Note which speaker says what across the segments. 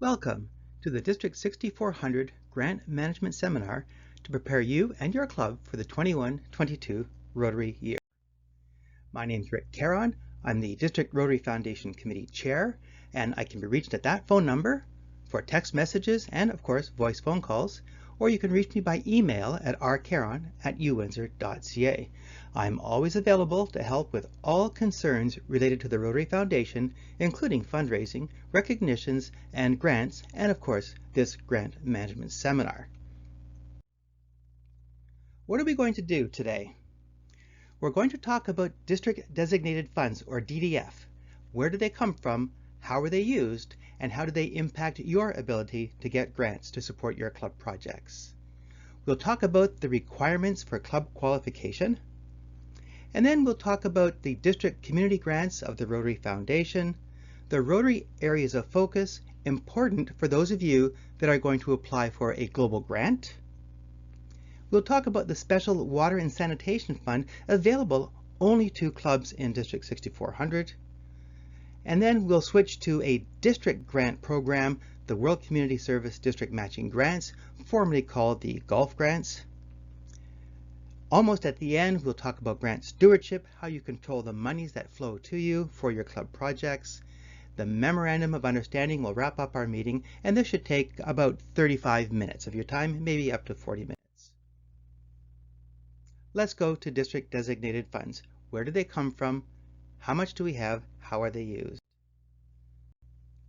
Speaker 1: Welcome to the District 6400 Grant Management Seminar to prepare you and your club for the 21-22 Rotary year. My name is Rick Caron. I'm the District Rotary Foundation Committee Chair, and I can be reached at that phone number for text messages and, of course, voice phone calls, or you can reach me by email at rcaron@uwindsor.ca. I'm always available to help with all concerns related to the Rotary Foundation, including fundraising, recognitions, and grants, and of course, this grant management seminar. What are we going to do today? We're going to talk about District Designated Funds, or DDF. Where do they come from? How are they used? And how do they impact your ability to get grants to support your club projects? We'll talk about the requirements for club qualification. And then we'll talk about the district community grants of the Rotary Foundation, the Rotary areas of focus, important for those of you that are going to apply for a global grant. We'll talk about the special water and sanitation fund available only to clubs in District 6400. And then we'll switch to a district grant program, the World Community Service District Matching Grants, formerly called the Gulf Grants. Almost at the end, we'll talk about grant stewardship, how you control the monies that flow to you for your club projects. The Memorandum of Understanding will wrap up our meeting, and this should take about 35 minutes of your time, maybe up to 40 minutes. Let's go to district designated funds. Where do they come from? How much do we have? How are they used?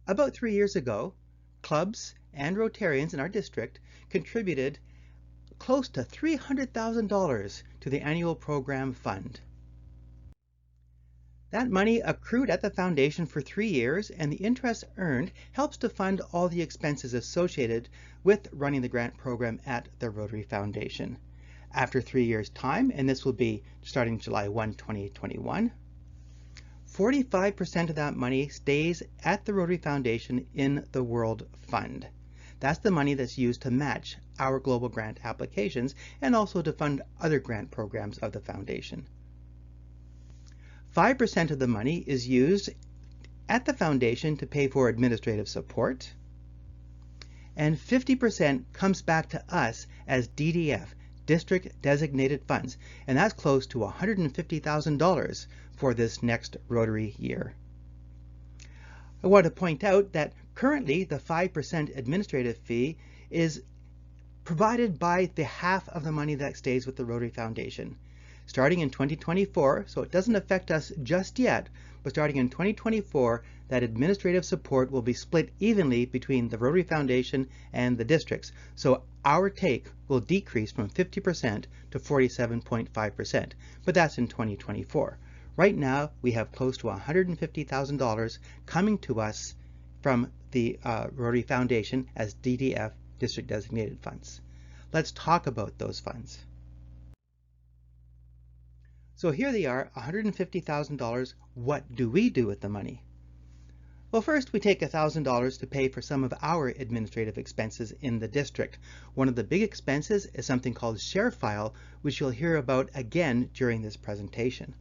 Speaker 1: About 3 years ago, clubs and Rotarians in our district contributed close to $300,000 to the annual program fund. That money accrued at the foundation for 3 years, and the interest earned helps to fund all the expenses associated with running the grant program at the Rotary Foundation. After 3 years' time, and this will be starting July 1, 2021, 45% of that money stays at the Rotary Foundation in the World Fund. That's the money that's used to match our global grant applications and also to fund other grant programs of the foundation. 5% of the money is used at the foundation to pay for administrative support, and 50% comes back to us as DDF, District Designated Funds, and that's close to $150,000 for this next Rotary year. I want to point out that currently the 5% administrative fee is provided by the half of the money that stays with the Rotary Foundation. Starting in 2024, so it doesn't affect us just yet, but starting in 2024, that administrative support will be split evenly between the Rotary Foundation and the districts. So our take will decrease from 50% to 47.5%, but that's in 2024. Right now, we have close to $150,000 coming to us from the Rotary Foundation as DDF, District Designated Funds. Let's talk about those funds. So here they are, $150,000. What do we do with the money? Well, first we take $1,000 to pay for some of our administrative expenses in the district. One of the big expenses is something called ShareFile, which you'll hear about again during this presentation.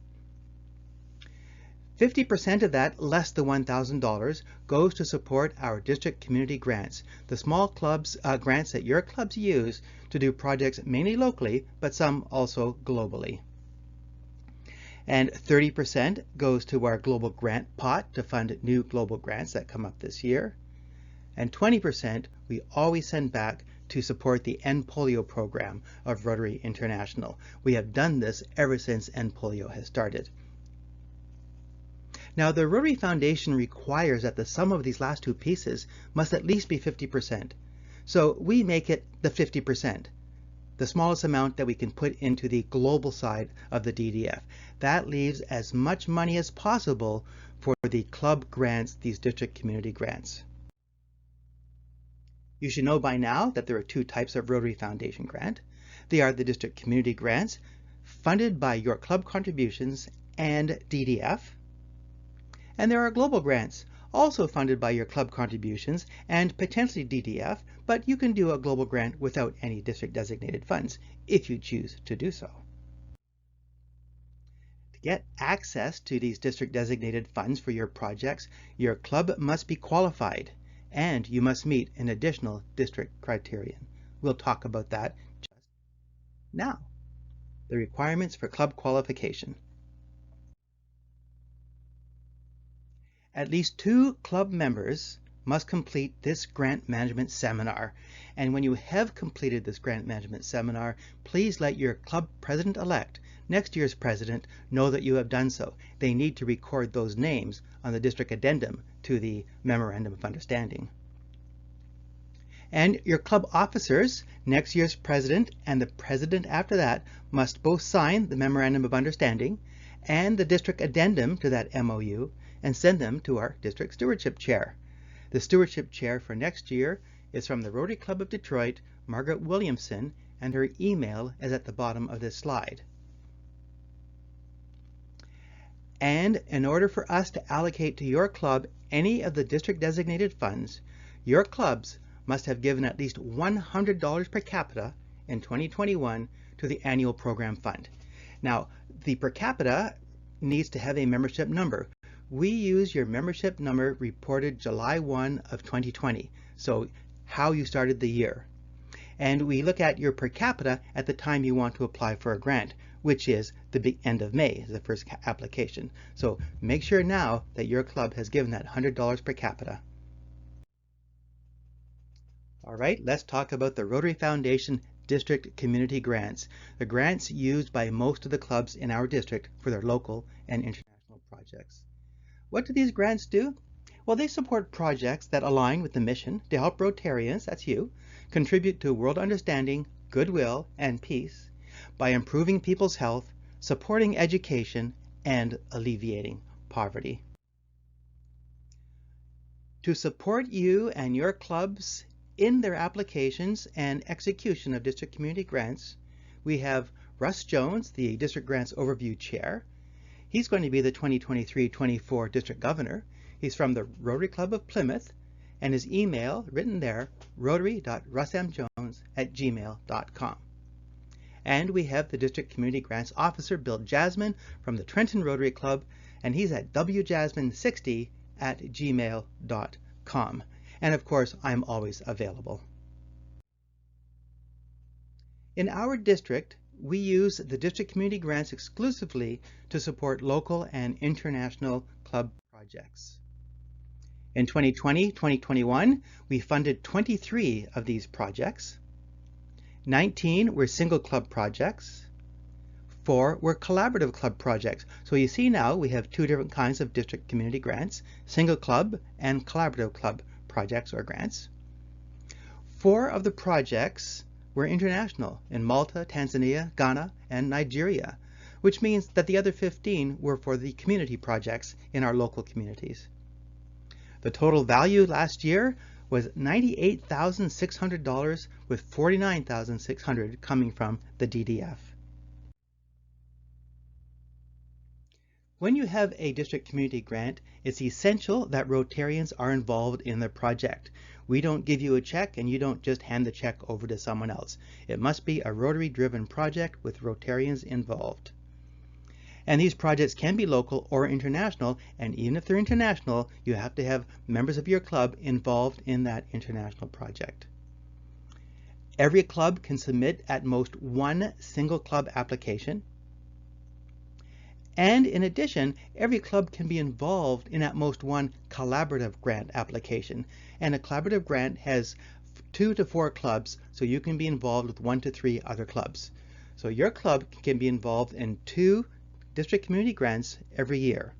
Speaker 1: 50% of that, less the $1,000, goes to support our district community grants, the small clubs grants that your clubs use to do projects mainly locally, but some also globally. And 30% goes to our global grant pot to fund new global grants that come up this year. And 20% we always send back to support the End Polio program of Rotary International. We have done this ever since End Polio has started. Now, the Rotary Foundation requires that the sum of these last two pieces must at least be 50%. So we make it the 50%, the smallest amount that we can put into the global side of the DDF. That leaves as much money as possible for the club grants, these district community grants. You should know by now that there are two types of Rotary Foundation grant. They are the district community grants, funded by your club contributions and DDF. And there are global grants, also funded by your club contributions and potentially DDF, but you can do a global grant without any district designated funds if you choose to do so. To get access to these district designated funds for your projects, your club must be qualified. and you must meet an additional district criterion. We'll talk about that just now. The requirements for club qualification. At least 2 club members must complete this grant management seminar. And when you have completed this grant management seminar, please let your club president-elect, next year's president, know that you have done so. They need to record those names on the district addendum to the Memorandum of Understanding. And your club officers, next year's president and the president after that, must both sign the Memorandum of Understanding and the district addendum to that MOU and send them to our district stewardship chair. The stewardship chair for next year is from the Rotary Club of Detroit, Margaret Williamson, and her email is at the bottom of this slide. And in order for us to allocate to your club any of the district designated funds, your clubs must have given at least $100 per capita in 2021 to the annual program fund. Now, the per capita needs to have a membership number. We use your membership number reported July 1 of 2020, so how you started the year. And we look at your per capita at the time you want to apply for a grant, which is the end of May, the first application. So make sure now that your club has given that $100 per capita. All right, let's talk about the Rotary Foundation District Community Grants, the grants used by most of the clubs in our district for their local and international projects. What do these grants do? Well, they support projects that align with the mission to help Rotarians, that's you, contribute to world understanding, goodwill, and peace by improving people's health, supporting education, and alleviating poverty. To support you and your clubs in their applications and execution of district community grants, we have Russ Jones, the District Grants Overview Chair. He's going to be the 2023-24 District Governor. He's from the Rotary Club of Plymouth, and his email, written there, rotary.russmjones@gmail.com. And we have the District Community Grants Officer, Bill Jasmine, from the Trenton Rotary Club, and he's at wjasmine60@gmail.com. And of course, I'm always available. In our district, we use the district community grants exclusively to support local and international club projects. In 2020-2021, we funded 23 of these projects. 19 were single club projects. 4 were collaborative club projects. So you see now we have 2 different kinds of district community grants, single club and collaborative club projects or grants. 4 of the projects were international in Malta, Tanzania, Ghana, and Nigeria, which means that the other 15 were for the community projects in our local communities. The total value last year was $98,600, with $49,600 coming from the DDF. When you have a district community grant, it's essential that Rotarians are involved in the project. We don't give you a check and you don't just hand the check over to someone else. It must be a Rotary-driven project with Rotarians involved. And these projects can be local or international, and even if they're international, you have to have members of your club involved in that international project. Every club can submit at most 1 single club application. And in addition, every club can be involved in at most 1 collaborative grant application. And a collaborative grant has 2 to 4 clubs, so you can be involved with 1 to 3 other clubs. So your club can be involved in 2 district community grants every year.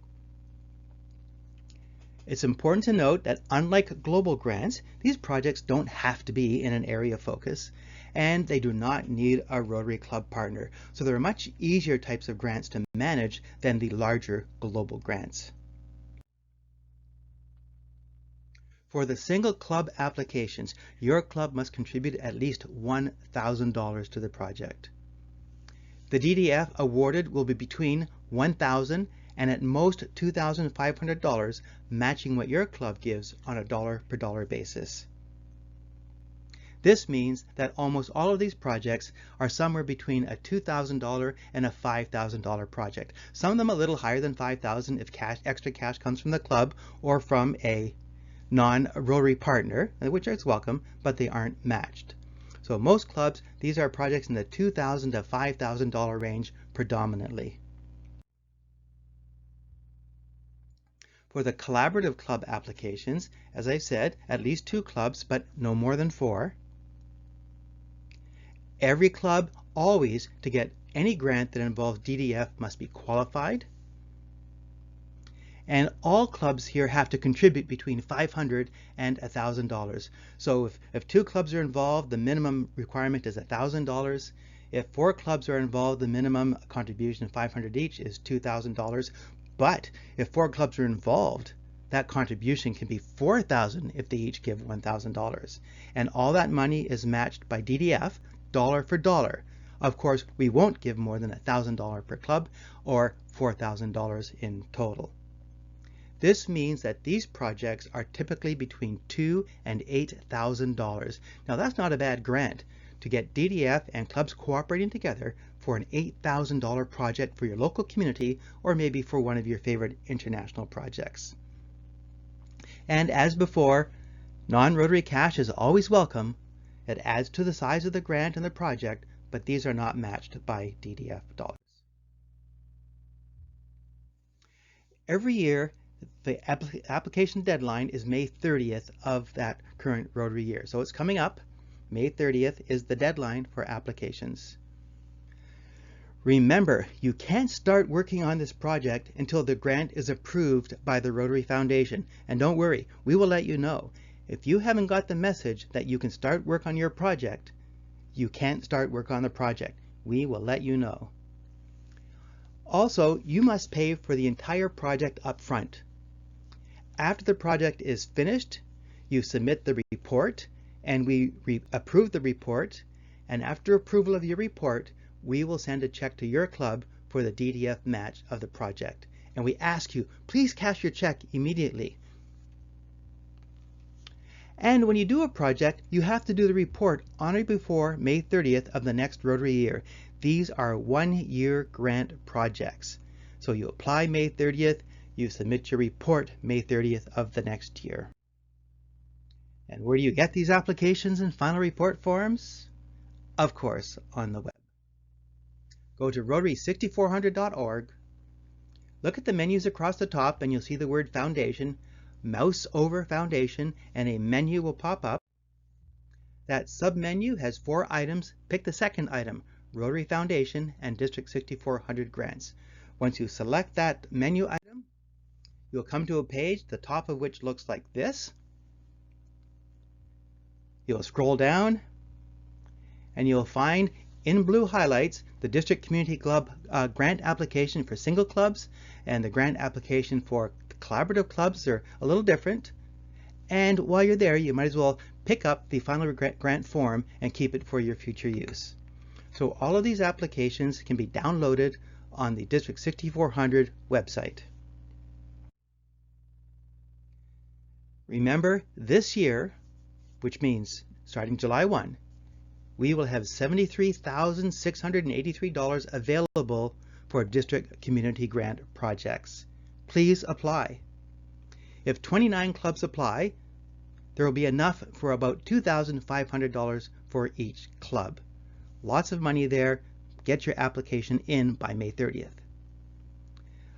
Speaker 1: It's important to note that unlike global grants, these projects don't have to be in an area of focus, and they do not need a Rotary Club partner. So they're much easier types of grants to manage than the larger global grants. For the single club applications, your club must contribute at least $1,000 to the project. The DDF awarded will be between $1,000 and at most $2,500, matching what your club gives on a dollar-per-dollar basis. This means that almost all of these projects are somewhere between a $2,000 and a $5,000 project. Some of them a little higher than $5,000 if extra cash comes from the club or from a non-Rotary partner, which is welcome, but they aren't matched. So most clubs, these are projects in the $2,000 to $5,000 range predominantly. For the collaborative club applications, as I said, at least 2 clubs, but no more than 4. Every club always, to get any grant that involves DDF, must be qualified. And all clubs here have to contribute between $500 and $1,000. So if 2 clubs are involved, the minimum requirement is $1,000. If 4 clubs are involved, the minimum contribution of $500 each is $2,000. But if 4 clubs are involved, that contribution can be $4,000 if they each give $1,000. And all that money is matched by DDF, dollar for dollar. Of course, we won't give more than $1,000 per club or $4,000 in total. This means that these projects are typically between $2,000 and $8,000. Now that's not a bad grant to get DDF and clubs cooperating together for an $8,000 project for your local community, or maybe for one of your favorite international projects. And as before, non-Rotary cash is always welcome. It adds to the size of the grant and the project, but these are not matched by DDF dollars. Every year, the application deadline is May 30th of that current Rotary year. So it's coming up. May 30th is the deadline for applications. Remember, you can't start working on this project until the grant is approved by the Rotary Foundation. And don't worry, we will let you know. If you haven't got the message that you can start work on your project, you can't start work on the project. We will let you know. Also, you must pay for the entire project up front. After the project is finished, you submit the report, and we approve the report, and after approval of your report, we will send a check to your club for the DDF match of the project. And we ask you, please cash your check immediately. And when you do a project, you have to do the report on or before May 30th of the next Rotary year. These are 1-year grant projects. So you apply May 30th, you submit your report May 30th of the next year. And where do you get these applications and final report forms? Of course, on the web. Go to Rotary6400.org, look at the menus across the top, and you'll see the word Foundation. Mouse over Foundation, and a menu will pop up. That submenu has 4 items. Pick the second item, Rotary Foundation and District 6400 grants. Once you select that menu item, you'll come to a page, the top of which looks like this. You'll scroll down, and you'll find in blue highlights the District Community Club grant application for single clubs, and the grant application for collaborative clubs are a little different. And while you're there, you might as well pick up the final grant form and keep it for your future use. So all of these applications can be downloaded on the District 6400 website. Remember, this year, which means starting July 1, we will have $73,683 available for district community grant projects. Please apply. If 29 clubs apply, there will be enough for about $2,500 for each club. Lots of money there. Get your application in by May 30th.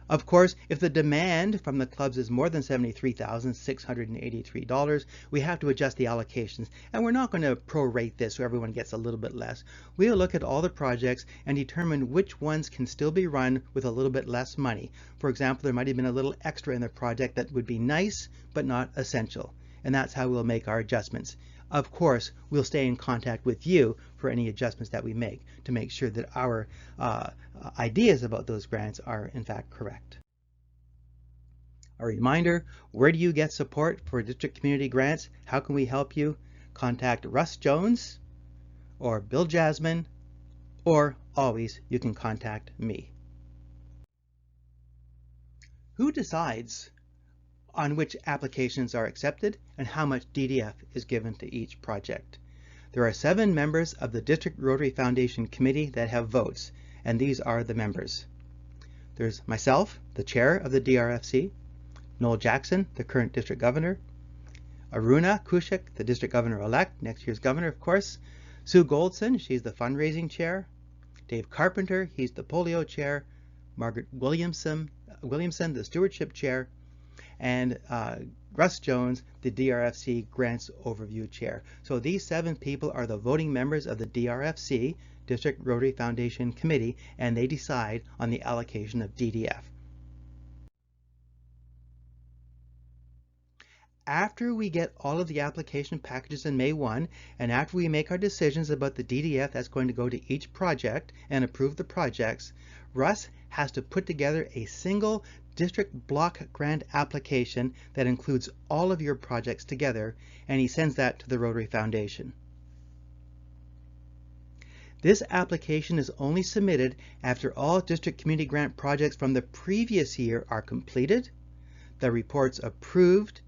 Speaker 1: Of course, if the demand from the clubs is more than $73,683, we have to adjust the allocations, and we're not going to prorate this so everyone gets a little bit less. We'll look at all the projects and determine which ones can still be run with a little bit less money. For example, there might have been a little extra in the project that would be nice but not essential, and that's how we'll make our adjustments. Of course, we'll stay in contact with you for any adjustments that we make to make sure that our ideas about those grants are in fact correct. A reminder, where do you get support for district community grants? How can we help you? Contact Russ Jones or Bill Jasmine, or always you can contact me. Who decides on which applications are accepted and how much DDF is given to each project? There are 7 members of the District Rotary Foundation Committee that have votes, and these are the members. There's myself, the chair of the DRFC, Noel Jackson, the current district governor, Aruna Kushik, the district governor-elect, next year's governor, of course. Sue Goldson, she's the fundraising chair. Dave Carpenter, he's the polio chair. Margaret Williamson, the stewardship chair. And Russ Jones, the DRFC Grants Overview Chair. So these 7 people are the voting members of the DRFC, District Rotary Foundation Committee, and they decide on the allocation of DDF. After we get all of the application packages in May 1, and after we make our decisions about the DDF that's going to go to each project and approve the projects, Russ has to put together a single district block grant application that includes all of your projects together, and he sends that to the Rotary Foundation. This application is only submitted after all district community grant projects from the previous year are completed, the reports approved,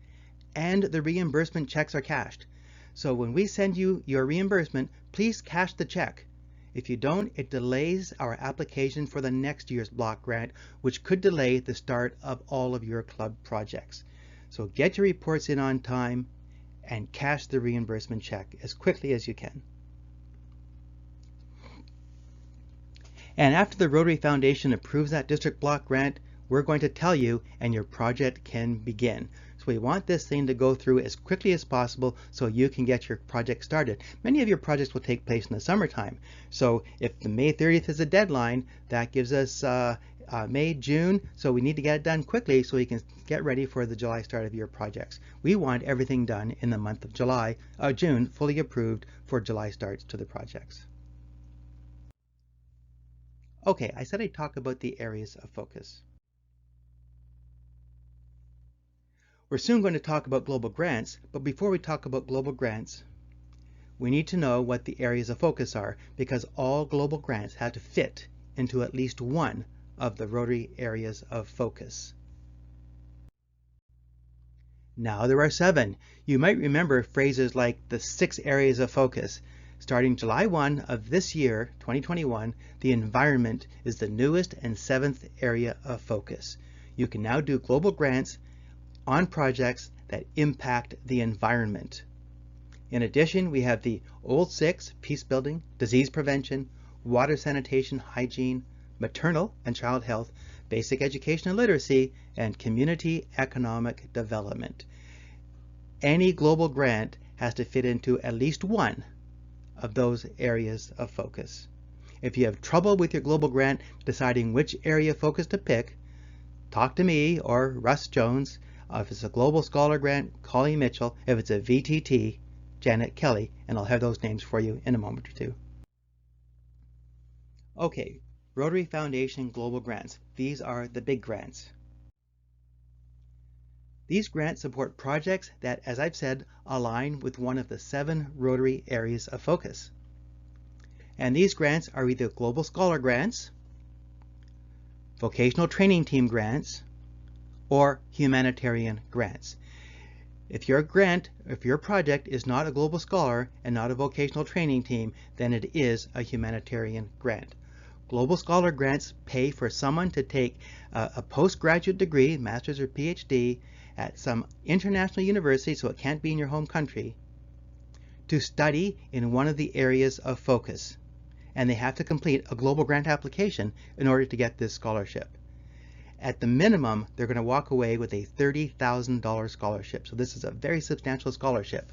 Speaker 1: and the reimbursement checks are cashed. So when we send you your reimbursement, please cash the check. If you don't, it delays our application for the next year's block grant, which could delay the start of all of your club projects. So get your reports in on time and cash the reimbursement check as quickly as you can. And after the Rotary Foundation approves that district block grant, we're going to tell you and your project can begin. So we want this thing to go through as quickly as possible so you can get your project started. Many of your projects will take place in the summertime. So if the May 30th is a deadline, that gives us May, June. So we need to get it done quickly so we can get ready for the July start of your projects. We want everything done in the month of June, fully approved for July starts to the projects. Okay, I said I'd talk about the areas of focus. We're soon going to talk about global grants, but before we talk about global grants, we need to know what the areas of focus are, because all global grants have to fit into at least one of the Rotary areas of focus. Now there are 7. You might remember phrases like the 6 areas of focus. Starting July 1 of this year, 2021, the environment is the newest and 7th area of focus. You can now do global grants on projects that impact the environment. In addition, we have the old 6, peace building, disease prevention, water sanitation, hygiene, maternal and child health, basic education and literacy, and community economic development. Any global grant has to fit into at least one of those areas of focus. If you have trouble with your global grant deciding which area of focus to pick, talk to me or Russ Jones. If it's a Global Scholar Grant, Colleen Mitchell. If it's a VTT, Janet Kelly, and I'll have those names for you in a moment or two. Okay, Rotary Foundation Global Grants. These are the big grants. These grants support projects that, as I've said, align with one of the 7 Rotary areas of focus. And these grants are either Global Scholar Grants, Vocational Training Team Grants, or humanitarian grants. If your project is not a Global Scholar and not a vocational training team, then it is a humanitarian grant. Global Scholar grants pay for someone to take a postgraduate degree, master's or PhD, at some international university, so it can't be in your home country, to study in one of the areas of focus. And they have to complete a global grant application in order to get this scholarship. At the minimum, they're going to walk away with a $30,000 scholarship. So this is a very substantial scholarship.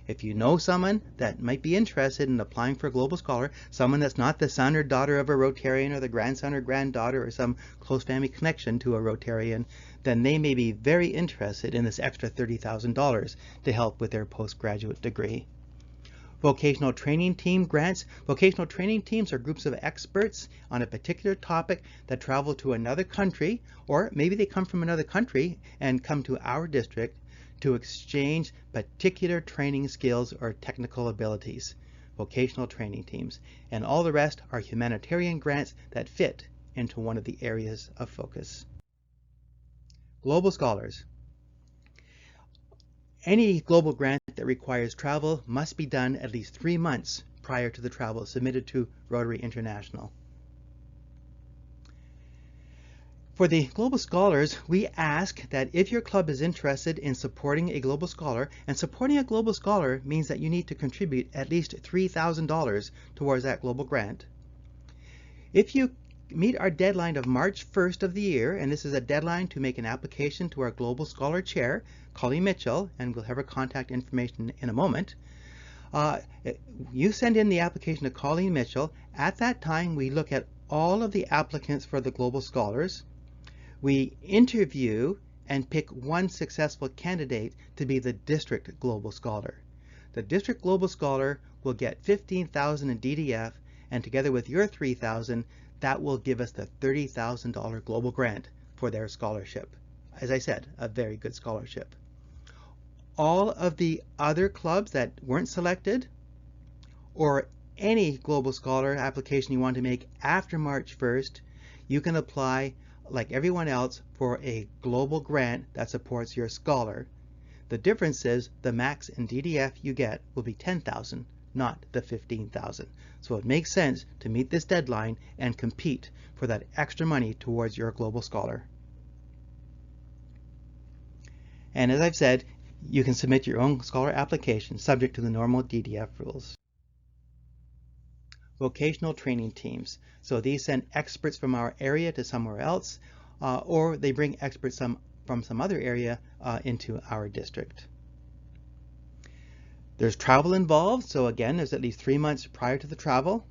Speaker 1: If you know someone that might be interested in applying for a Global Scholar, someone that's not the son or daughter of a Rotarian or the grandson or granddaughter or some close family connection to a Rotarian, then they may be very interested in this extra $30,000 to help with their postgraduate degree. Vocational training team grants. Vocational training teams are groups of experts on a particular topic that travel to another country, or maybe they come from another country and come to our district to exchange particular training skills or technical abilities. Vocational training teams. And all the rest are humanitarian grants that fit into one of the areas of focus. Global Scholars. Any global grant that requires travel must be done at least 3 months prior to the travel submitted to Rotary International. For the Global Scholars, we ask that if your club is interested in supporting a Global Scholar, and supporting a Global Scholar means that you need to contribute at least $3,000 towards that global grant. If you meet our deadline of March 1st of the year, and this is a deadline to make an application to our Global Scholar Chair, Colleen Mitchell, and we'll have her contact information in a moment. You send in the application to Colleen Mitchell. At that time, we look at all of the applicants for the Global Scholars. We interview and pick one successful candidate to be the District Global Scholar. The District Global Scholar will get $15,000 in DDF, and together with your $3,000, that will give us the $30,000 global grant for their scholarship. As I said, a very good scholarship. All of the other clubs that weren't selected, or any Global Scholar application you want to make after March 1st, you can apply like everyone else for a global grant that supports your scholar. The difference is the max in DDF you get will be $10,000, not the $15,000. So it makes sense to meet this deadline and compete for that extra money towards your Global Scholar. And as I've said, you can submit your own scholar application subject to the normal DDF rules. Vocational training teams. So these send experts from our area to somewhere else, or they bring experts from some other area into our district. There's travel involved, so again, there's at least 3 months prior to the travel.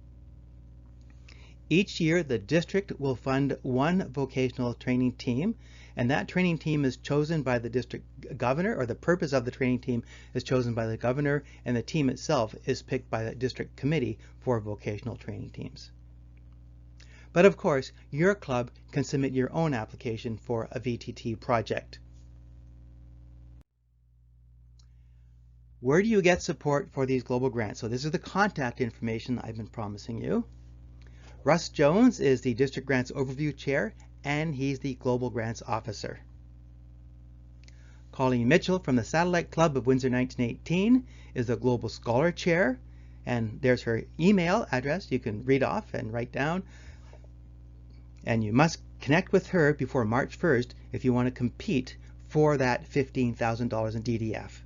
Speaker 1: Each year, the district will fund one vocational training team, and that training team is chosen by the district governor, or the purpose of the training team is chosen by the governor, and the team itself is picked by the district committee for vocational training teams. But of course, your club can submit your own application for a VTT project. Where do you get support for these global grants? So this is the contact information I've been promising you. Russ Jones is the District Grants Overview Chair, and he's the Global Grants Officer. Colleen Mitchell from the Satellite Club of Windsor 1918 is the Global Scholar Chair, and there's her email address you can read off and write down. And you must connect with her before March 1st if you want to compete for that $15,000 in DDF.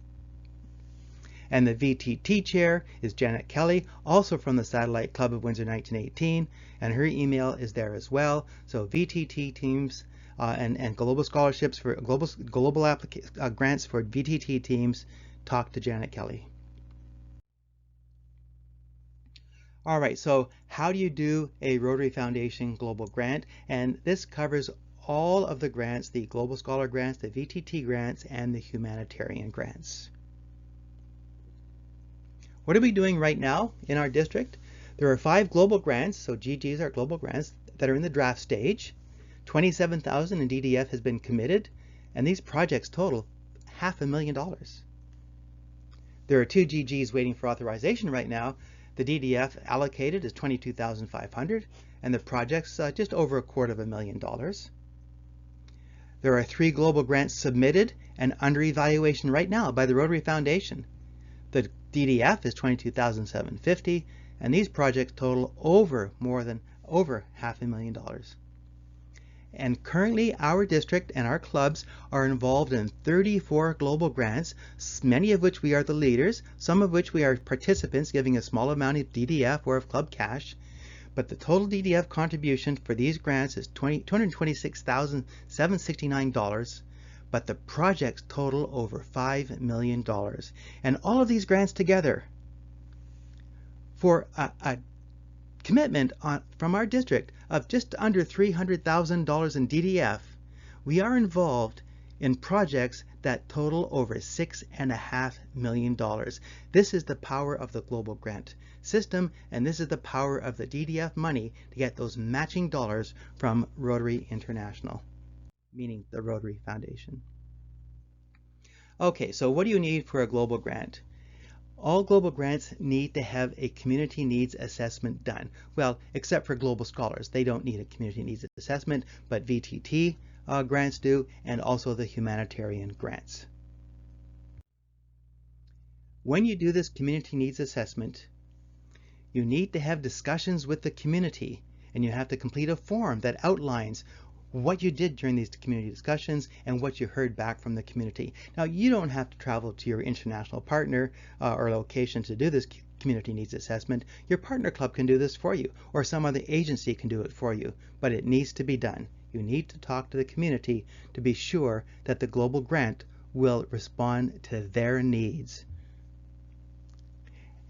Speaker 1: And the VTT chair is Janet Kelly, also from the Satellite Club of Windsor 1918, and her email is there as well. So VTT teams and global scholarships for global grants for VTT teams, talk to Janet Kelly. All right, so how do you do a Rotary Foundation Global Grant? And this covers all of the grants, the Global Scholar grants, the VTT grants, and the humanitarian grants. What are we doing right now in our district? There are 5 global grants, so GGs are global grants, that are in the draft stage. $27,000 in DDF has been committed, and these projects total $500,000. There are 2 GGs waiting for authorization right now. The DDF allocated is $22,500, and the project's just over $250,000. There are 3 global grants submitted and under evaluation right now by the Rotary Foundation. The DDF is $22,750, and these projects total over $500,000. And currently our district and our clubs are involved in 34 global grants, many of which we are the leaders, some of which we are participants giving a small amount of DDF or of club cash. But the total DDF contribution for these grants is $226,769. But the projects total over $5 million. And all of these grants together, for a commitment from our district of just under $300,000 in DDF, we are involved in projects that total over $6.5 million. This is the power of the global grant system, and this is the power of the DDF money to get those matching dollars from Rotary International, meaning the Rotary Foundation. Okay, so what do you need for a global grant? All global grants need to have a community needs assessment done. Well, except for Global Scholars. They don't need a community needs assessment, but VTT grants do, and also the humanitarian grants. When you do this community needs assessment, you need to have discussions with the community, and you have to complete a form that outlines what you did during these community discussions and what you heard back from the community. Now, you don't have to travel to your international partner or location to do this community needs assessment. Your partner club can do this for you, or some other agency can do it for you, but it needs to be done. You need to talk to the community to be sure that the global grant will respond to their needs.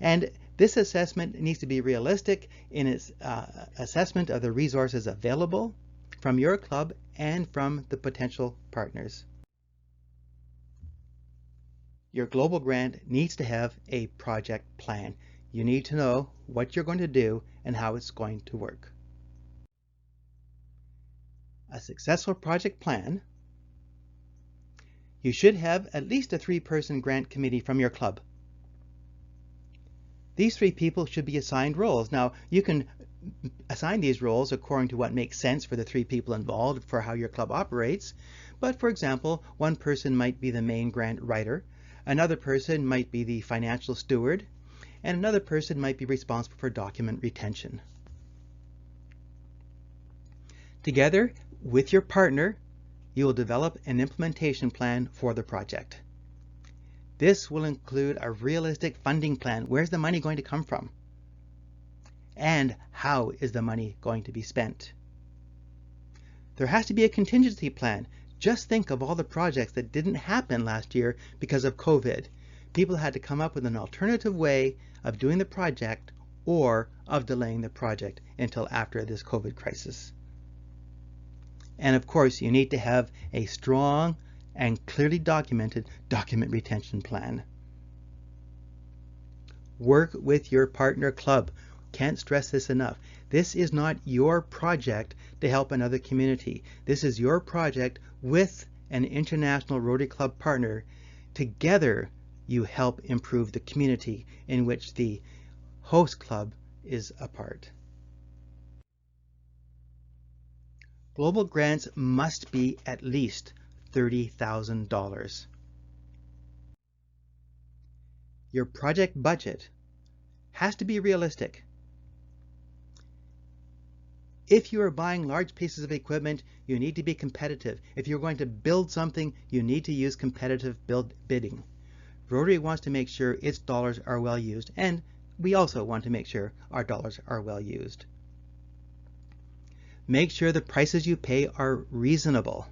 Speaker 1: And this assessment needs to be realistic in its assessment of the resources available from your club and from the potential partners. Your global grant needs to have a project plan. You need to know what you're going to do and how it's going to work. A successful project plan. You should have at least a 3-person grant committee from your club. These 3 people should be assigned roles. Now, you can assign these roles according to what makes sense for the 3 people involved for how your club operates. But for example, one person might be the main grant writer, another person might be the financial steward, and another person might be responsible for document retention. Together with your partner, you will develop an implementation plan for the project. This will include a realistic funding plan. Where's the money going to come from? And how is the money going to be spent? There has to be a contingency plan. Just think of all the projects that didn't happen last year because of COVID. People had to come up with an alternative way of doing the project or of delaying the project until after this COVID crisis. And of course, you need to have a strong and clearly documented document retention plan. Work with your partner club. Can't stress this enough. This is not your project to help another community. This is your project with an international Rotary Club partner. Together, you help improve the community in which the host club is a part. Global grants must be at least $30,000. Your project budget has to be realistic. If you are buying large pieces of equipment, you need to be competitive. If you're going to build something, you need to use competitive bidding. Rotary wants to make sure its dollars are well used, and we also want to make sure our dollars are well used. Make sure the prices you pay are reasonable.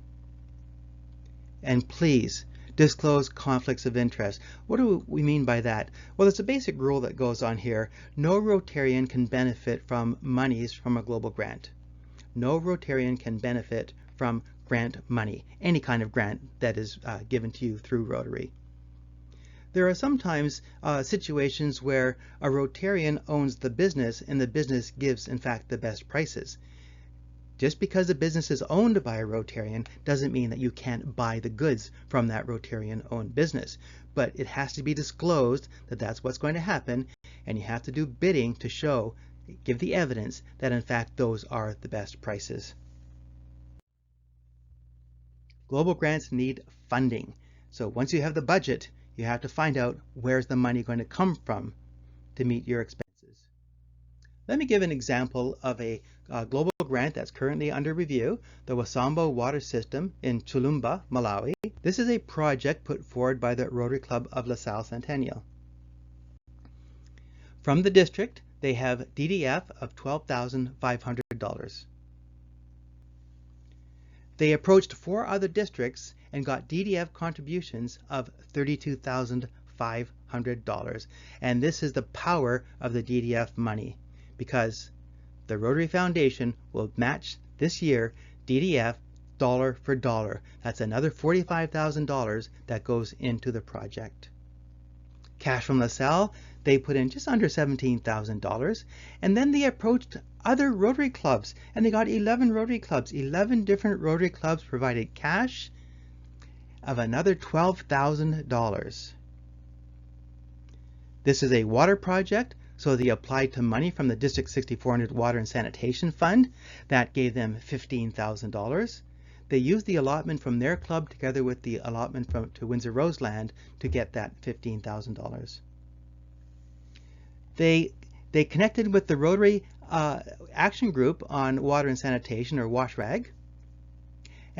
Speaker 1: And please disclose conflicts of interest. What do we mean by that? Well, there's a basic rule that goes on here. No Rotarian can benefit from monies from a global grant. No Rotarian can benefit from grant money, any kind of grant that is given to you through Rotary. There are sometimes situations where a Rotarian owns the business and the business gives, in fact, the best prices. Just because a business is owned by a Rotarian doesn't mean that you can't buy the goods from that Rotarian-owned business. But it has to be disclosed that that's what's going to happen, and you have to do bidding to show, give the evidence that in fact those are the best prices. Global grants need funding. So once you have the budget, you have to find out where's the money going to come from to meet your expenses. Let me give an example of a global grant that's currently under review, the Wasambo Water System in Chulumba, Malawi. This is a project put forward by the Rotary Club of LaSalle Centennial. From the district, they have DDF of $12,500. They approached 4 other districts and got DDF contributions of $32,500. And this is the power of the DDF money, because the Rotary Foundation will match this year DDF dollar for dollar. That's another $45,000 that goes into the project. Cash from LaSalle, they put in just under $17,000, and then they approached other Rotary clubs, and they got 11 Rotary clubs. 11 different Rotary clubs provided cash of another $12,000. This is a water project, so they applied to money from the D6400 Water and Sanitation Fund. That gave them $15,000. They used the allotment from their club together with the allotment to Windsor Roseland to get that $15,000. They connected with the Rotary Action Group on Water and Sanitation, or WashRag.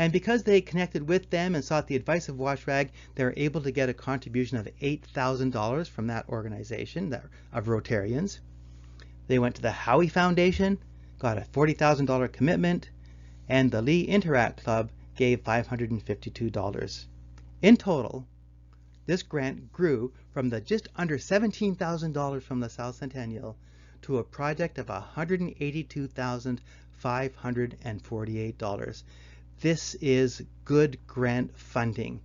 Speaker 1: And because they connected with them and sought the advice of WashRag, they were able to get a contribution of $8,000 from that organization of Rotarians. They went to the Howie Foundation, got a $40,000 commitment, and the Lee Interact Club gave $552. In total, this grant grew from the just under $17,000 from the South Centennial to a project of $182,548. This is good grant funding.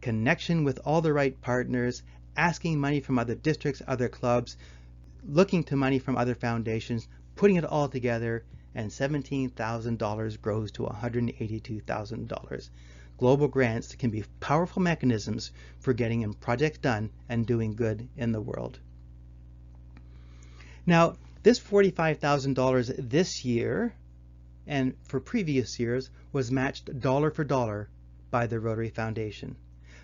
Speaker 1: Connection with all the right partners, asking money from other districts, other clubs, looking to money from other foundations, putting it all together, and $17,000 grows to $182,000. Global grants can be powerful mechanisms for getting projects done and doing good in the world. Now, this $45,000 this year and for previous years was matched dollar for dollar by the Rotary Foundation.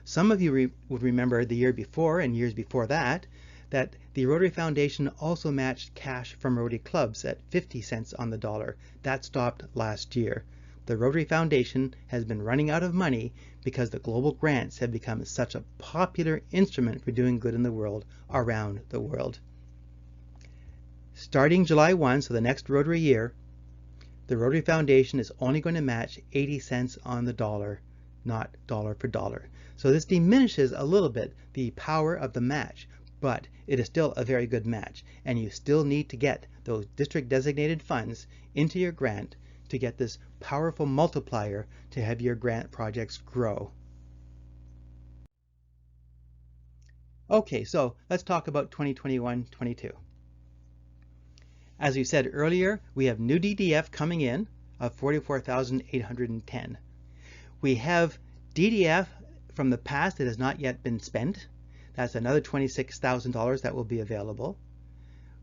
Speaker 1: Some of you would remember the year before and years before that the Rotary Foundation also matched cash from Rotary clubs at 50 cents on the dollar. That stopped last year. The Rotary Foundation has been running out of money because the global grants have become such a popular instrument for doing good in the world around the world. Starting July 1, so the next Rotary year, the Rotary Foundation is only going to match 80 cents on the dollar, not dollar for dollar. So this diminishes a little bit the power of the match, but it is still a very good match, and you still need to get those district designated funds into your grant to get this powerful multiplier to have your grant projects grow. Okay, so let's talk about 2021-22. As we said earlier, we have new DDF coming in of $44,810. We have DDF from the past that has not yet been spent. That's another $26,000 that will be available.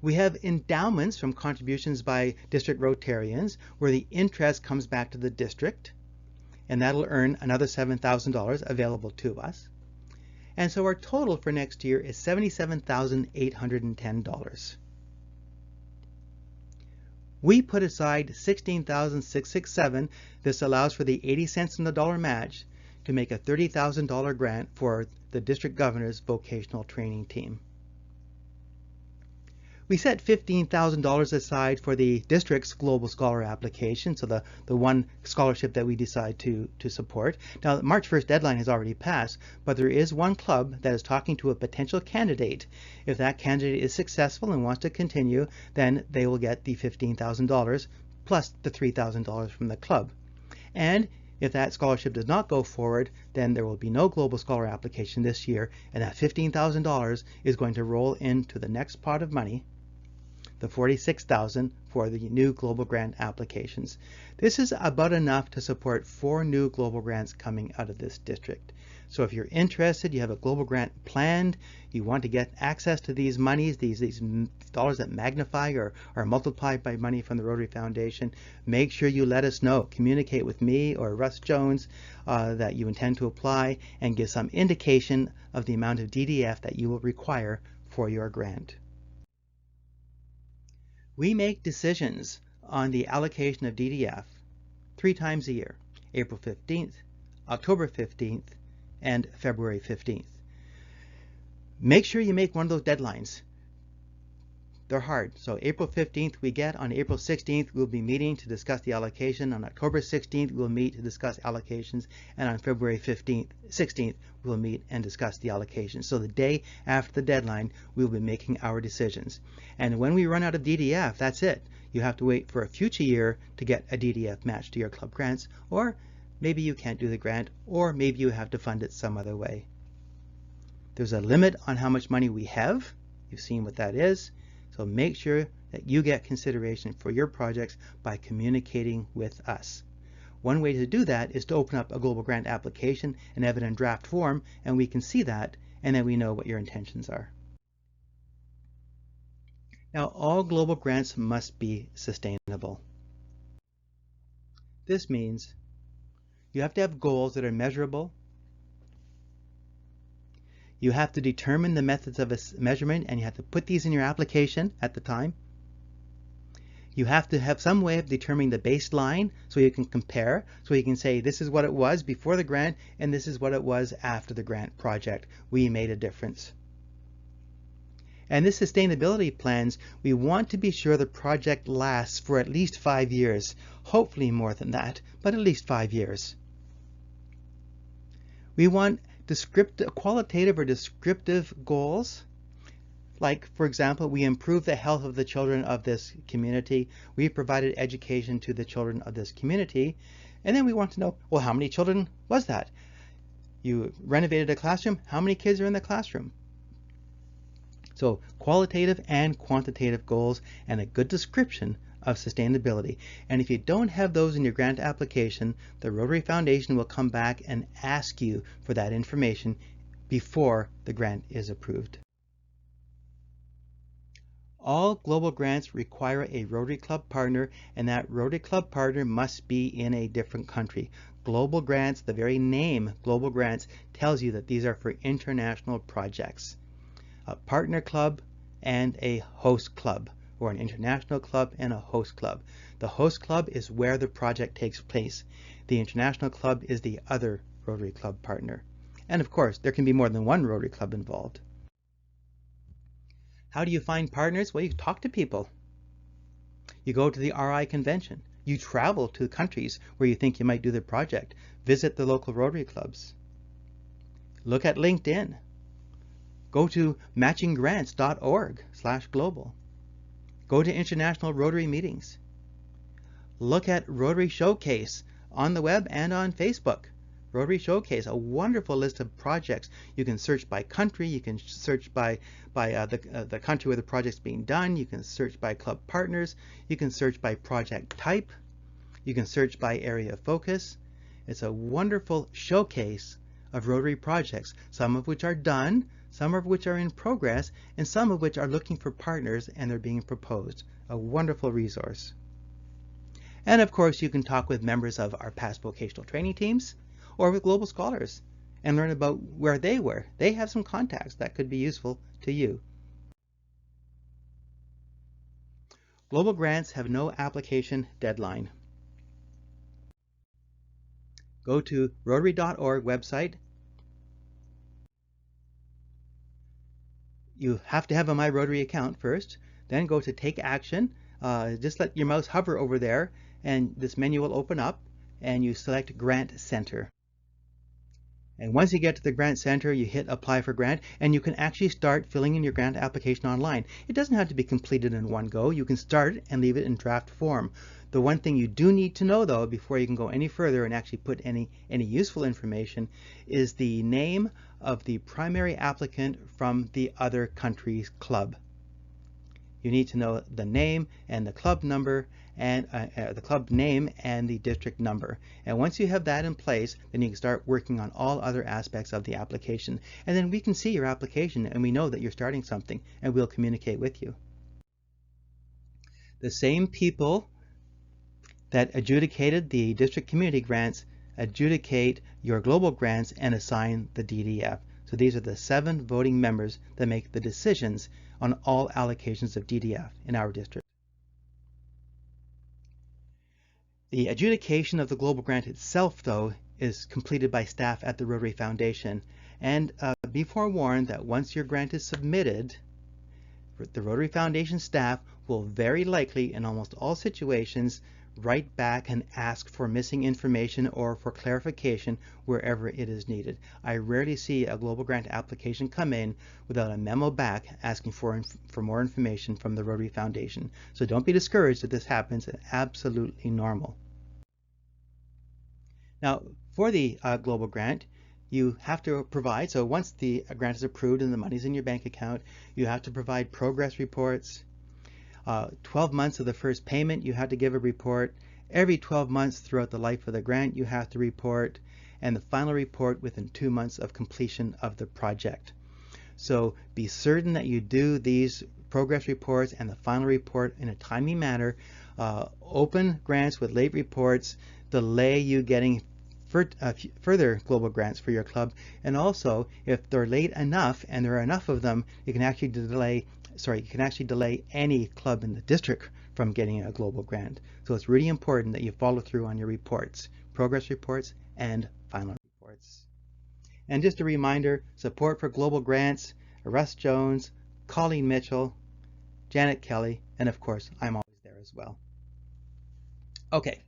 Speaker 1: We have endowments from contributions by district Rotarians where the interest comes back to the district, and that'll earn another $7,000 available to us. And so our total for next year is $77,810. We put aside $16,667. This allows for the 80 cents on the dollar match to make a $30,000 grant for the district governor's vocational training team. We set $15,000 aside for the district's Global Scholar application, so the one scholarship that we decide to support. Now, the March 1st deadline has already passed, but there is one club that is talking to a potential candidate. If that candidate is successful and wants to continue, then they will get the $15,000 plus the $3,000 from the club. And if that scholarship does not go forward, then there will be no Global Scholar application this year, and that $15,000 is going to roll into the next pot of money, the $46,000 for the new global grant applications. This is about enough to support 4 new global grants coming out of this district. So if you're interested, you have a global grant planned, you want to get access to these monies, these dollars that magnify or are multiplied by money from the Rotary Foundation, make sure you let us know. Communicate with me or Russ Jones that you intend to apply and give some indication of the amount of DDF that you will require for your grant. We make decisions on the allocation of DDF 3 times a year, April 15th, October 15th, and February 15th. Make sure you make one of those deadlines. They're hard. So April 15th we get. On April 16th we'll be meeting to discuss the allocation. On October 16th we'll meet to discuss allocations. And on February 16th we'll meet and discuss the allocations. So the day after the deadline we'll be making our decisions. And when we run out of DDF, that's it. You have to wait for a future year to get a DDF match to your club grants, or maybe you can't do the grant, or maybe you have to fund it some other way. There's a limit on how much money we have. You've seen what that is. So make sure that you get consideration for your projects by communicating with us. One way to do that is to open up a global grant application and have it in draft form, and we can see that, and then we know what your intentions are. Now, all global grants must be sustainable. This means you have to have goals that are measurable. You have to determine the methods of measurement, and you have to put these in your application at the time. You have to have some way of determining the baseline so you can compare, so you can say this is what it was before the grant and this is what it was after the grant project. We made a difference. And this sustainability plans, we want to be sure the project lasts for at least 5 years, hopefully more than that, but at least 5 years. We want qualitative or descriptive goals. Like, for example, we improve the health of the children of this community. We provided education to the children of this community. And then we want to know, well, how many children was that? You renovated a classroom. How many kids are in the classroom? So qualitative and quantitative goals and a good description of sustainability. And if you don't have those in your grant application, the Rotary Foundation will come back and ask you for that information before the grant is approved. All global grants require a Rotary Club partner, and that Rotary Club partner must be in a different country. Global grants, the very name global grants, tells you that these are for international projects. A partner club and a host club, or an international club and a host club. The host club is where the project takes place. The international club is the other Rotary Club partner. And of course, there can be more than one Rotary Club involved. How do you find partners? Well, you talk to people. You go to the RI convention. You travel to countries where you think you might do the project. Visit the local Rotary clubs. Look at LinkedIn. Go to matchinggrants.org/global. Go to international Rotary meetings. Look at Rotary Showcase on the web and on Facebook. Rotary Showcase, a wonderful list of projects. You can search by country. You can search by the country where the project's being done. You can search by club partners. You can search by project type. You can search by area of focus. It's a wonderful showcase of Rotary projects, some of which are done, some of which are in progress, and some of which are looking for partners and they're being proposed. A wonderful resource. And of course, you can talk with members of our past vocational training teams or with global scholars and learn about where they were. They have some contacts that could be useful to you. Global grants have no application deadline. Go to Rotary.org website. You have to have a My Rotary account first. Then go to Take Action. Just let your mouse hover over there and this menu will open up and you select Grant Center. And once you get to the Grant Center, you hit Apply for Grant, and you can actually start filling in your grant application online. It doesn't have to be completed in one go. You can start and leave it in draft form. The one thing you do need to know, though, before you can go any further and actually put any useful information, is the name of the primary applicant from the other country's club. You need to know the name and the club number and the club name and the district number. And once you have that in place, then you can start working on all other aspects of the application. And then we can see your application and we know that you're starting something and we'll communicate with you. The same people that adjudicated the district community grants adjudicate your global grants and assign the DDF. So these are the 7 voting members that make the decisions on all allocations of DDF in our district. The adjudication of the global grant itself, though, is completed by staff at the Rotary Foundation. And be forewarned that once your grant is submitted, the Rotary Foundation staff will very likely, in almost all situations, write back and ask for missing information or for clarification wherever it is needed. I rarely see a global grant application come in without a memo back asking for more information from the Rotary Foundation. So don't be discouraged if this happens. It's absolutely normal. Now, for the global grant, you have to provide, so once the grant is approved and the money's in your bank account, you have to provide progress reports. 12 months of the first payment, you have to give a report. Every 12 months throughout the life of the grant, you have to report, and the final report within 2 months of completion of the project. So be certain that you do these progress reports and the final report in a timely manner. Open grants with late reports delay you getting further global grants for your club, and also if they're late enough and there are enough of them, you can actually delay any club in the district from getting a global grant. So it's really important that you follow through on your reports, progress reports and final reports. And just a reminder, support for global grants, Russ Jones, Colleen Mitchell, Janet Kelly, and of course, I'm always there as well. Okay,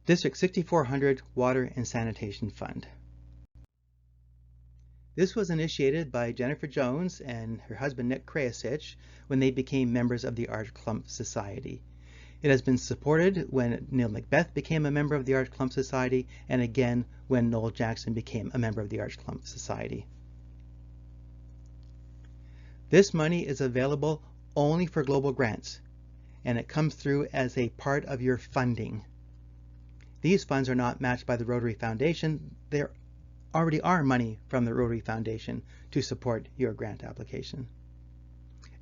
Speaker 1: District 6400 Water and Sanitation Fund. This was initiated by Jennifer Jones and her husband Nick Krajicic when they became members of the Arch Clump Society. It has been supported when Neil Macbeth became a member of the Arch Clump Society, and again when Noel Jackson became a member of the Arch Clump Society. This money is available only for global grants, and it comes through as a part of your funding. These funds are not matched by the Rotary Foundation. There already are money from the Rotary Foundation to support your grant application.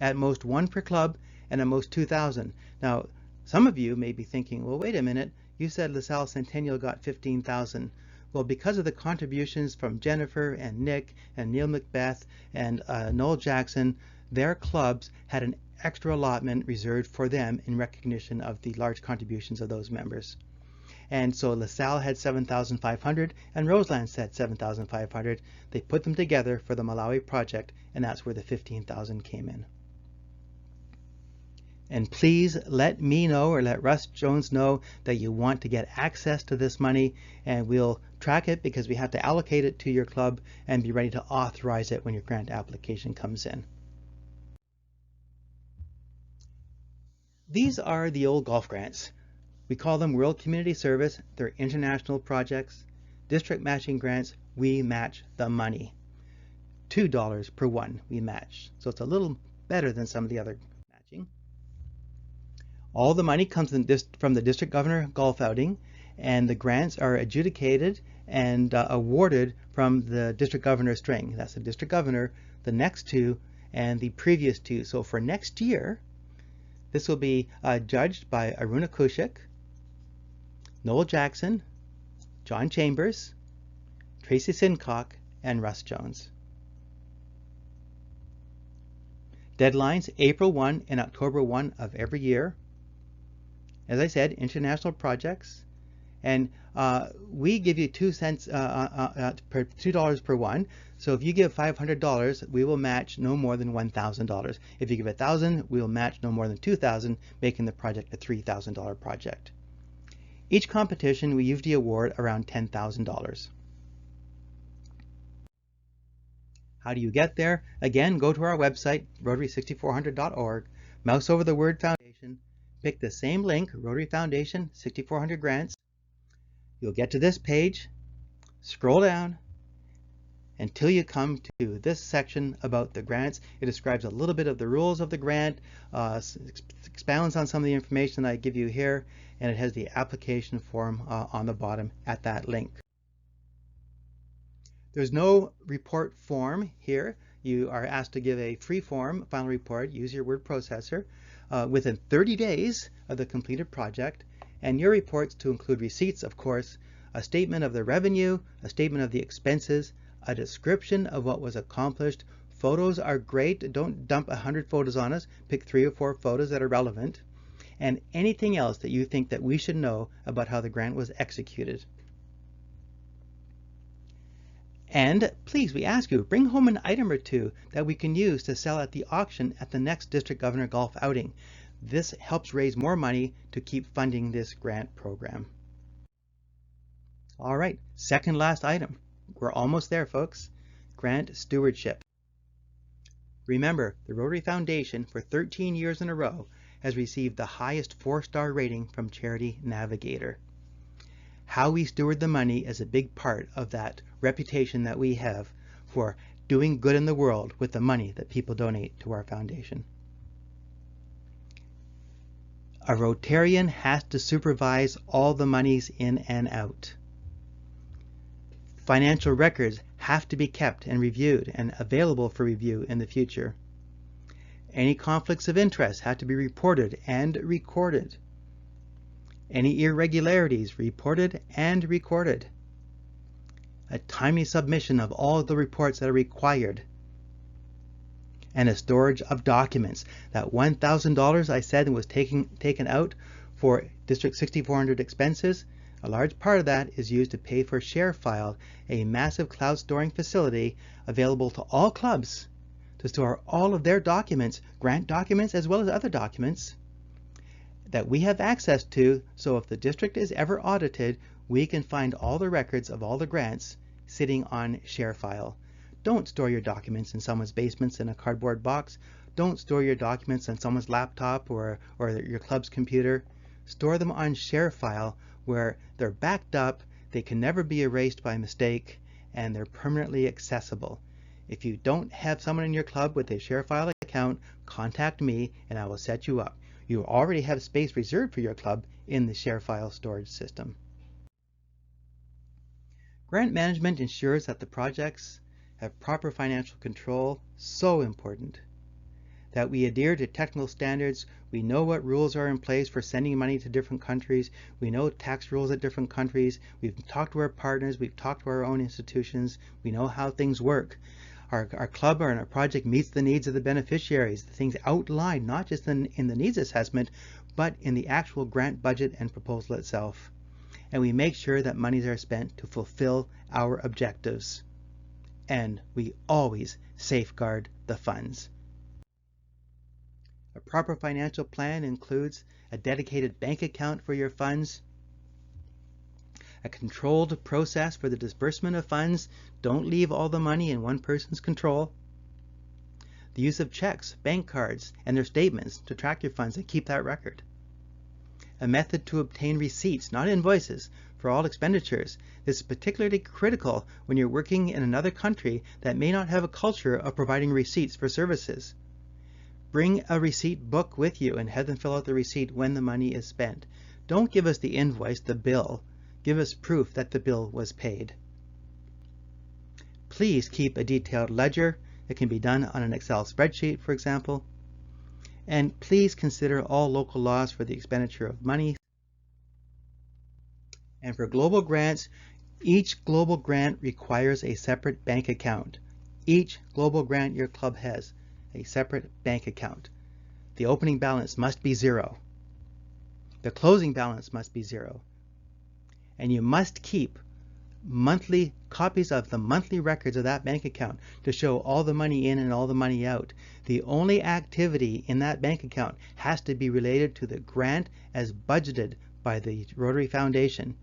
Speaker 1: At most one per club and at most 2,000. Now, some of you may be thinking, well, wait a minute, you said LaSalle Centennial got 15,000. Well, because of the contributions from Jennifer and Nick and Neil Macbeth and Noel Jackson, their clubs had an extra allotment reserved for them in recognition of the large contributions of those members. And so LaSalle had 7,500 and Roseland had 7,500. They put them together for the Malawi project, and that's where the 15,000 came in. And please let me know or let Russ Jones know that you want to get access to this money, and we'll track it because we have to allocate it to your club and be ready to authorize it when your grant application comes in. These are the old golf grants. We call them World Community Service. They're international projects. District matching grants, we match the money. $2 per one we match. So it's a little better than some of the other matching. All the money comes from the District Governor Golf Outing, and the grants are adjudicated and awarded from the District Governor string. That's the District Governor, the next two, and the previous two. So for next year, this will be judged by Aruna Kushik, Noel Jackson, John Chambers, Tracy Sincock, and Russ Jones. Deadlines April 1 and October 1 of every year. As I said, international projects, and we give you $2 per one. So if you give $500, we will match no more than $1,000. If you give $1,000, we will match no more than $2,000, making the project a $3,000 project. Each competition, we usually award around $10,000. How do you get there? Again, go to our website, rotary6400.org, mouse over the word Foundation, pick the same link, Rotary Foundation 6400 Grants. You'll get to this page, scroll down until you come to this section about the grants. It describes a little bit of the rules of the grant, expounds on some of the information that I give you here, and it has the application form on the bottom at that link. There's no report form here. You are asked to give a free form final report, use your word processor, within 30 days of the completed project, and your reports to include receipts, of course, a statement of the revenue, a statement of the expenses, a description of what was accomplished. Photos are great. Don't dump 100 photos on us. Pick 3 or 4 photos that are relevant, and anything else that you think that we should know about how the grant was executed. And please, we ask you, bring home an item or two that we can use to sell at the auction at the next District Governor Golf Outing. This helps raise more money to keep funding this grant program. All right, second last item. We're almost there, folks. Grant stewardship. Remember, the Rotary Foundation for 13 years in a row has received the highest 4-star rating from Charity Navigator. How we steward the money is a big part of that reputation that we have for doing good in the world with the money that people donate to our foundation. A Rotarian has to supervise all the monies in and out. Financial records have to be kept and reviewed and available for review in the future. Any conflicts of interest have to be reported and recorded. Any irregularities reported and recorded. A timely submission of all the reports that are required. and a storage of documents. That $1,000 I said was taken out for District 6400 expenses, a large part of that is used to pay for ShareFile, a massive cloud storing facility available to all clubs to store all of their documents, grant documents as well as other documents that we have access to, so if the district is ever audited, we can find all the records of all the grants sitting on ShareFile. Don't store your documents in someone's basements in a cardboard box. Don't store your documents on someone's laptop or your club's computer. Store them on ShareFile where they're backed up, they can never be erased by mistake, and they're permanently accessible. If you don't have someone in your club with a ShareFile account, contact me and I will set you up. You already have space reserved for your club in the ShareFile storage system. Grant management ensures that the projects have proper financial control, so important. That we adhere to technical standards, we know what rules are in place for sending money to different countries, we know tax rules at different countries, we've talked to our partners, we've talked to our own institutions, we know how things work. Our club or our project meets the needs of the beneficiaries, the things outlined not just in the needs assessment, but in the actual grant budget and proposal itself. And we make sure that monies are spent to fulfill our objectives. And we always safeguard the funds. A proper financial plan includes a dedicated bank account for your funds, a controlled process for the disbursement of funds. Don't leave all the money in one person's control. The use of checks, bank cards, and their statements to track your funds and keep that record. A method to obtain receipts, not invoices, for all expenditures. This is particularly critical when you're working in another country that may not have a culture of providing receipts for services. Bring a receipt book with you and have them fill out the receipt when the money is spent. Don't give us the invoice, the bill. Give us proof that the bill was paid. Please keep a detailed ledger. It can be done on an Excel spreadsheet, for example. And please consider all local laws for the expenditure of money. And for global grants, each global grant requires a separate bank account. Each global grant your club has a separate bank account. The opening balance must be 0. The closing balance must be 0. And you must keep monthly copies of the monthly records of that bank account to show all the money in and all the money out. The only activity in that bank account has to be related to the grant as budgeted by the Rotary Foundation.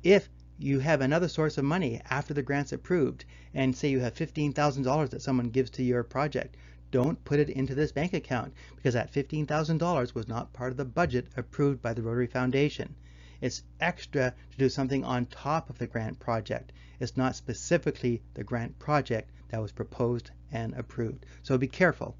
Speaker 1: If you have another source of money after the grant's approved, and say you have $15,000 that someone gives to your project, don't put it into this bank account because that $15,000 was not part of the budget approved by the Rotary Foundation. It's extra to do something on top of the grant project. It's not specifically the grant project that was proposed and approved. So be careful.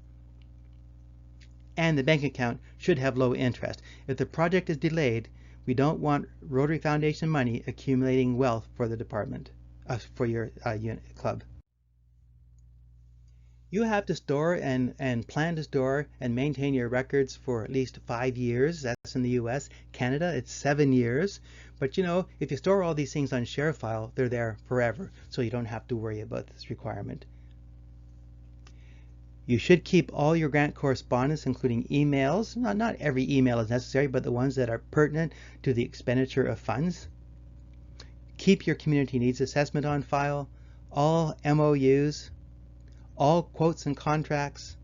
Speaker 1: And the bank account should have low interest. If the project is delayed, we don't want Rotary Foundation money accumulating wealth for the department, for your club. You have to store and plan to store and maintain your records for at least 5 years. That's in the US. Canada, it's 7 years. But you know, if you store all these things on ShareFile, they're there forever, so you don't have to worry about this requirement. You should keep all your grant correspondence, including emails. Not every email is necessary, but the ones that are pertinent to the expenditure of funds. Keep your community needs assessment on file, all MOUs, all quotes and contracts,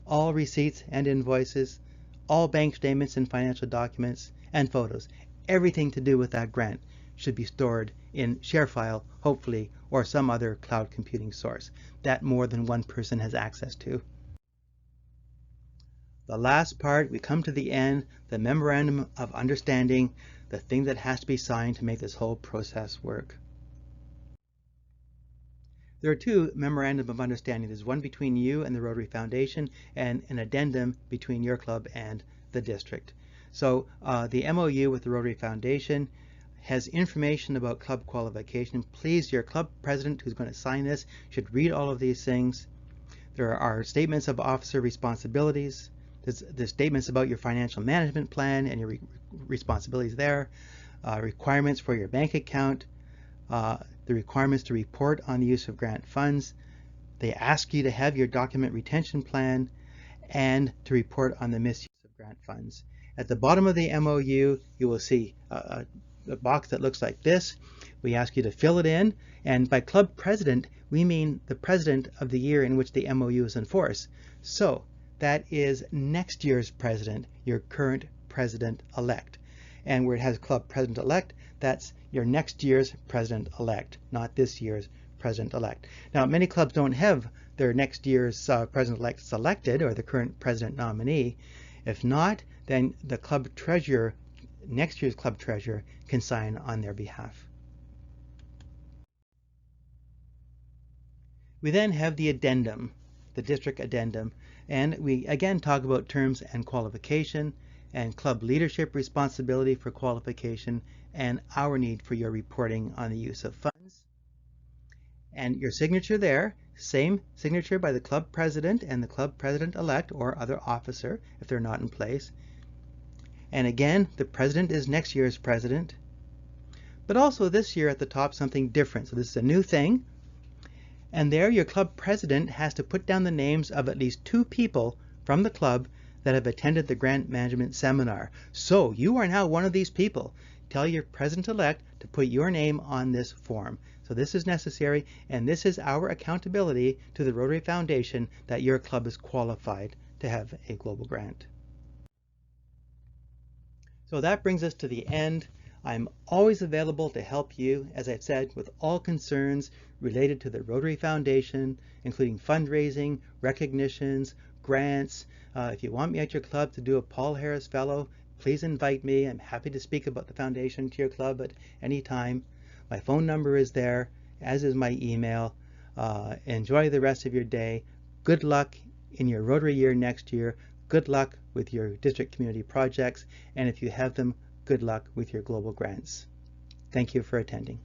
Speaker 1: all receipts and invoices, all bank statements and financial documents, and photos. Everything to do with that grant should be stored in ShareFile, hopefully, or some other cloud computing source that more than one person has access to. The last part, we come to the end, the Memorandum of Understanding, the thing that has to be signed to make this whole process work. There are 2 memorandum of understanding. There's one between you and the Rotary Foundation and an addendum between your club and the district. So the MOU with the Rotary Foundation has information about club qualification. Please, your club president who's going to sign this should read all of these things. There are statements of officer responsibilities. There's statements about your financial management plan and your responsibilities there. Requirements for your bank account. The requirements to report on the use of grant funds, They ask you to have your document retention plan and to report on the misuse of grant funds. At the bottom of the MOU, you will see a box that looks like this. We ask you to fill it in, and by club president, we mean the president of the year in which the MOU is in force. So that is next year's president, your current president-elect. And where it has club president-elect, that's your next year's president-elect, not this year's president-elect. Now, many clubs don't have their next year's president-elect selected, or the current president nominee. If not, then the club treasurer, next year's club treasurer, can sign on their behalf. We then have the addendum, the district addendum, and we again talk about terms and qualification and club leadership responsibility for qualification and our need for your reporting on the use of funds. And your signature there, same signature by the club president and the club president-elect or other officer if they're not in place. And again, the president is next year's president. But also this year at the top, something different. So this is a new thing. And there your club president has to put down the names of at least 2 people from the club that have attended the grant management seminar. So you are now one of these people. Tell your president-elect to put your name on this form. So this is necessary, and this is our accountability to the Rotary Foundation that your club is qualified to have a global grant. So that brings us to the end. I'm always available to help you, as I've said, with all concerns related to the Rotary Foundation, including fundraising, recognitions, grants. If you want me at your club to do a Paul Harris Fellow, please invite me. I'm happy to speak about the foundation to your club at any time. My phone number is there, as is my email. Enjoy the rest of your day. Good luck in your Rotary year next year. Good luck with your district community projects. And if you have them, good luck with your global grants. Thank you for attending.